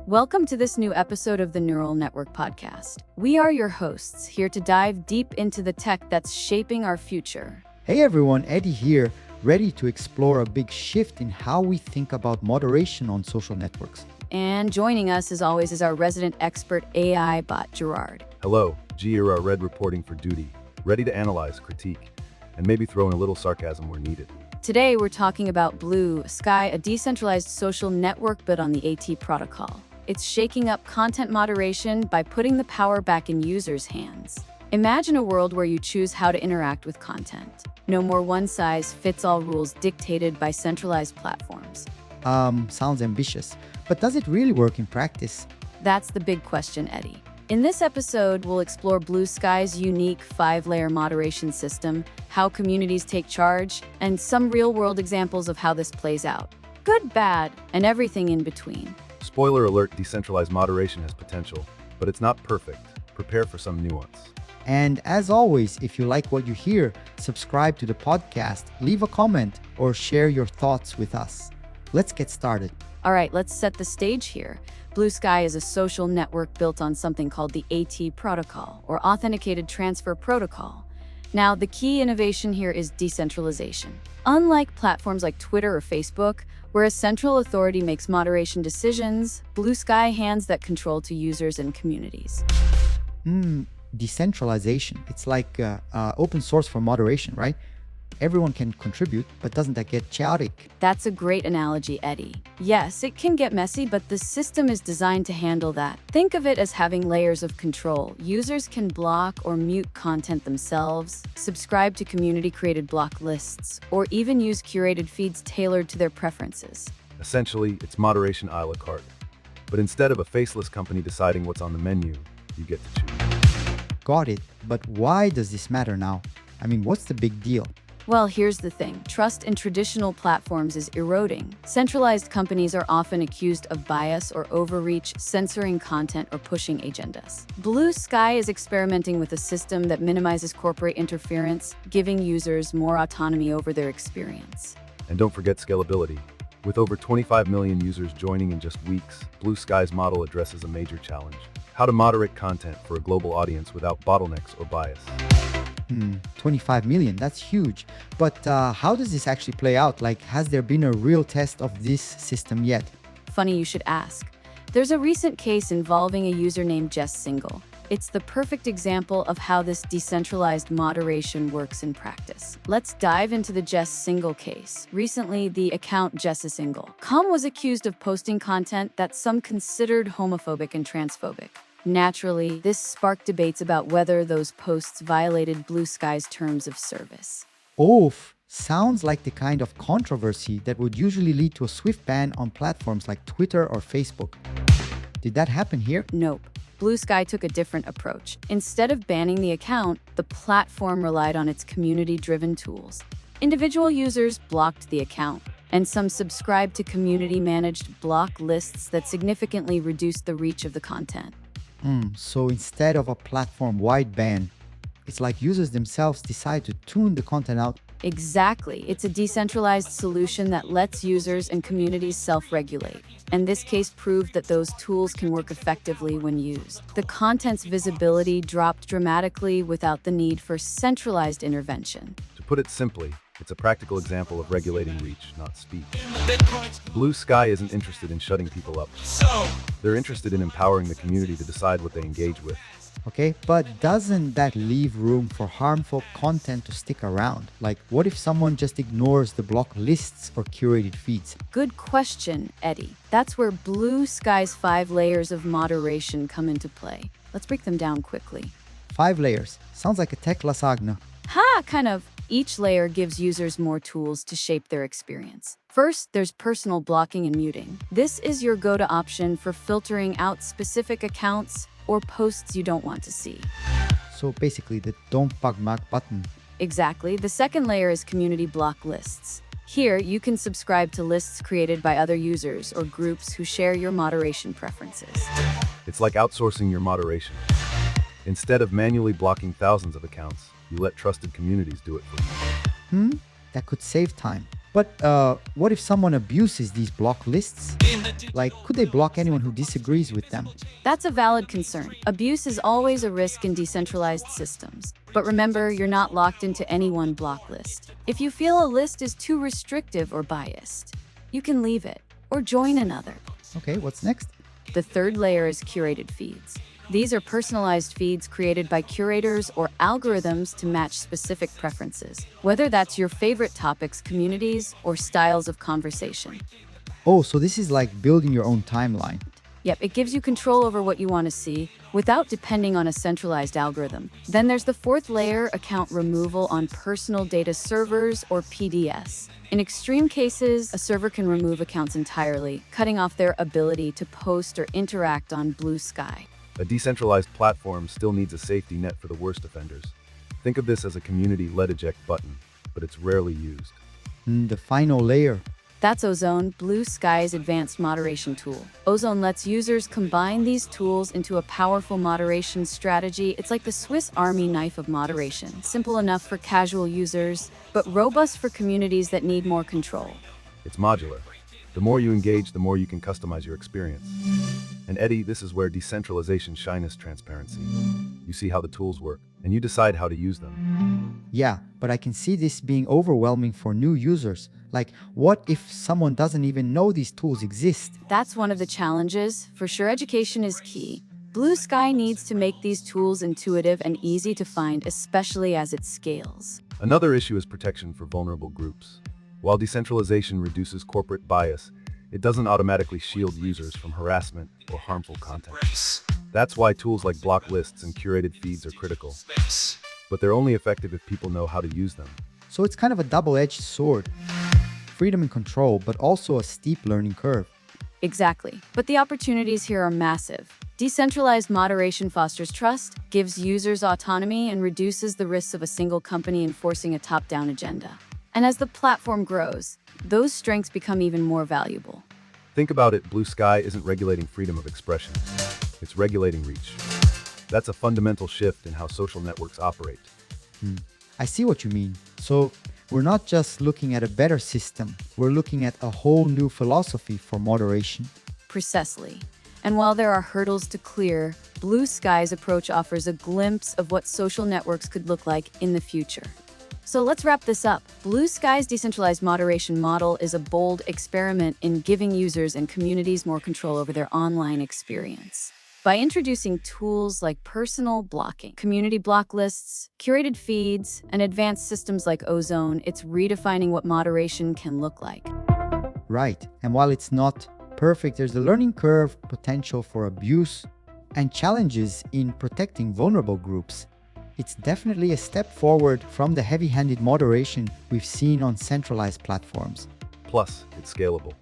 Welcome to this new episode of the Neural Network podcast. We are your hosts, here to dive deep into the tech that's shaping our future. Hey everyone, Eddie here, ready to explore a big shift in how we think about moderation on social networks. And joining us, as always, is our resident expert AI bot, Gerard. Hello, Gerard Red reporting for duty, ready to analyze, critique, and maybe throw in a little sarcasm where needed. Today, we're talking about BlueSky, a decentralized social network built on the AT protocol. It's shaking up content moderation by putting the power back in users' hands. Imagine a world where you choose how to interact with content. No more one-size-fits-all rules dictated by centralized platforms. Sounds ambitious, but does it really work in practice? That's the big question, Eddie. In this episode, we'll explore BlueSky's unique 5-layer moderation system, how communities take charge, and some real-world examples of how this plays out. Good, bad, and everything in between. Spoiler alert, decentralized moderation has potential, but it's not perfect. Prepare for some nuance. And as always, if you like what you hear, subscribe to the podcast, leave a comment, or share your thoughts with us. Let's get started. All right, let's set the stage here. BlueSky is a social network built on something called the AT protocol, or Authenticated Transfer Protocol. Now, the key innovation here is decentralization. Unlike platforms like Twitter or Facebook, where a central authority makes moderation decisions, BlueSky hands that control to users and communities. Decentralization. It's like open source for moderation, right? Everyone can contribute, but doesn't that get chaotic? That's a great analogy, Eddie. Yes, it can get messy, but the system is designed to handle that. Think of it as having layers of control. Users can block or mute content themselves, subscribe to community-created block lists, or even use curated feeds tailored to their preferences. Essentially, it's moderation a la carte. But instead of a faceless company deciding what's on the menu, you get to choose. Got it, but why does this matter now? I mean, what's the big deal? Well, here's the thing. Trust in traditional platforms is eroding. Centralized companies are often accused of bias or overreach, censoring content or pushing agendas. BlueSky is experimenting with a system that minimizes corporate interference, giving users more autonomy over their experience. And don't forget scalability. With over 25 million users joining in just weeks, BlueSky's model addresses a major challenge: how to moderate content for a global audience without bottlenecks or bias. 25 million, that's huge. But how does this actually play out? Like, has there been a real test of this system yet? Funny you should ask. There's a recent case involving a user named Jesse Singal. It's the perfect example of how this decentralized moderation works in practice. Let's dive into the Jesse Singal case. Recently, the account Jesse Singal was accused of posting content that some considered homophobic and transphobic. Naturally, this sparked debates about whether those posts violated BlueSky's terms of service. Oof, sounds like the kind of controversy that would usually lead to a swift ban on platforms like Twitter or Facebook. Did that happen here? Nope. BlueSky took a different approach. Instead of banning the account, the platform relied on its community-driven tools. Individual users blocked the account, and some subscribed to community-managed block lists that significantly reduced the reach of the content. So instead of a platform-wide ban, it's like users themselves decide to tune the content out. Exactly. It's a decentralized solution that lets users and communities self-regulate. And this case proved that those tools can work effectively when used. The content's visibility dropped dramatically without the need for centralized intervention. To put it simply, it's a practical example of regulating reach, not speech. BlueSky isn't interested in shutting people up. They're interested in empowering the community to decide what they engage with. Okay, but doesn't that leave room for harmful content to stick around? Like, what if someone just ignores the block lists or curated feeds? Good question, Eddie. That's where BlueSky's 5 layers of moderation come into play. Let's break them down quickly. 5 layers. Sounds like a tech lasagna. Kind of. Each layer gives users more tools to shape their experience. First, there's personal blocking and muting. This is your go-to option for filtering out specific accounts or posts you don't want to see. So basically, the don't bookmark button. Exactly. The second layer is community block lists. Here, you can subscribe to lists created by other users or groups who share your moderation preferences. It's like outsourcing your moderation. Instead of manually blocking thousands of accounts, you let trusted communities do it for you. That could save time. But what if someone abuses these block lists? Like, could they block anyone who disagrees with them? That's a valid concern. Abuse is always a risk in decentralized systems. But remember, you're not locked into any one block list. If you feel a list is too restrictive or biased, you can leave it or join another. Okay, what's next? The third layer is curated feeds. These are personalized feeds created by curators or algorithms to match specific preferences, whether that's your favorite topics, communities, or styles of conversation. Oh, so this is like building your own timeline. Yep, it gives you control over what you want to see without depending on a centralized algorithm. Then there's the fourth layer, account removal on personal data servers or PDS. In extreme cases, a server can remove accounts entirely, cutting off their ability to post or interact on BlueSky. A decentralized platform still needs a safety net for the worst offenders. Think of this as a community-led eject button, but it's rarely used. The final layer. That's Ozone, BlueSky's advanced moderation tool. Ozone lets users combine these tools into a powerful moderation strategy. It's like the Swiss Army knife of moderation, simple enough for casual users, but robust for communities that need more control. It's modular. The more you engage, the more you can customize your experience. And Eddie, this is where decentralization shines transparency. You see how the tools work, and you decide how to use them. Yeah, but I can see this being overwhelming for new users. Like, what if someone doesn't even know these tools exist? That's one of the challenges. For sure, education is key. BlueSky needs to make these tools intuitive and easy to find, especially as it scales. Another issue is protection for vulnerable groups. While decentralization reduces corporate bias, it doesn't automatically shield users from harassment or harmful content. That's why tools like block lists and curated feeds are critical. But they're only effective if people know how to use them. So it's kind of a double-edged sword. Freedom and control, but also a steep learning curve. Exactly. But the opportunities here are massive. Decentralized moderation fosters trust, gives users autonomy, and reduces the risks of a single company enforcing a top-down agenda. And as the platform grows, those strengths become even more valuable. Think about it, BlueSky isn't regulating freedom of expression. It's regulating reach. That's a fundamental shift in how social networks operate. I see what you mean. So we're not just looking at a better system, we're looking at a whole new philosophy for moderation. Precisely. And while there are hurdles to clear, BlueSky's approach offers a glimpse of what social networks could look like in the future. So let's wrap this up. BlueSky's decentralized moderation model is a bold experiment in giving users and communities more control over their online experience. By introducing tools like personal blocking, community block lists, curated feeds, and advanced systems like Ozone, it's redefining what moderation can look like. Right, and while it's not perfect, there's a learning curve, potential for abuse, and challenges in protecting vulnerable groups. It's definitely a step forward from the heavy-handed moderation we've seen on centralized platforms. Plus, it's scalable.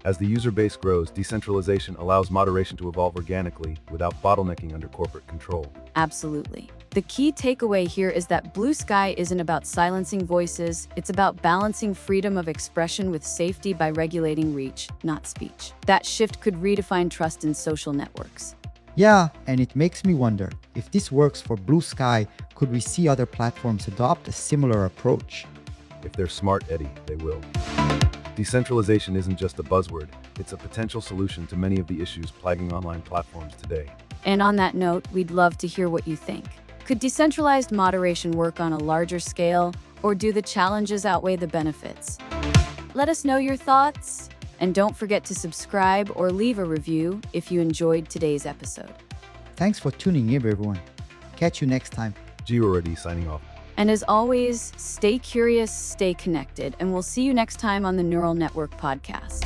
As the user base grows, decentralization allows moderation to evolve organically without bottlenecking under corporate control. Absolutely. The key takeaway here is that BlueSky isn't about silencing voices, it's about balancing freedom of expression with safety by regulating reach, not speech. That shift could redefine trust in social networks. Yeah, and it makes me wonder, if this works for BlueSky, could we see other platforms adopt a similar approach? If they're smart, Eddie, they will. Decentralization isn't just a buzzword, it's a potential solution to many of the issues plaguing online platforms today. And on that note, we'd love to hear what you think. Could decentralized moderation work on a larger scale, or do the challenges outweigh the benefits? Let us know your thoughts. And don't forget to subscribe or leave a review if you enjoyed today's episode. Thanks for tuning in, everyone. Catch you next time. Gerard signing off. And as always, stay curious, stay connected, and we'll see you next time on the Neural Network Podcast.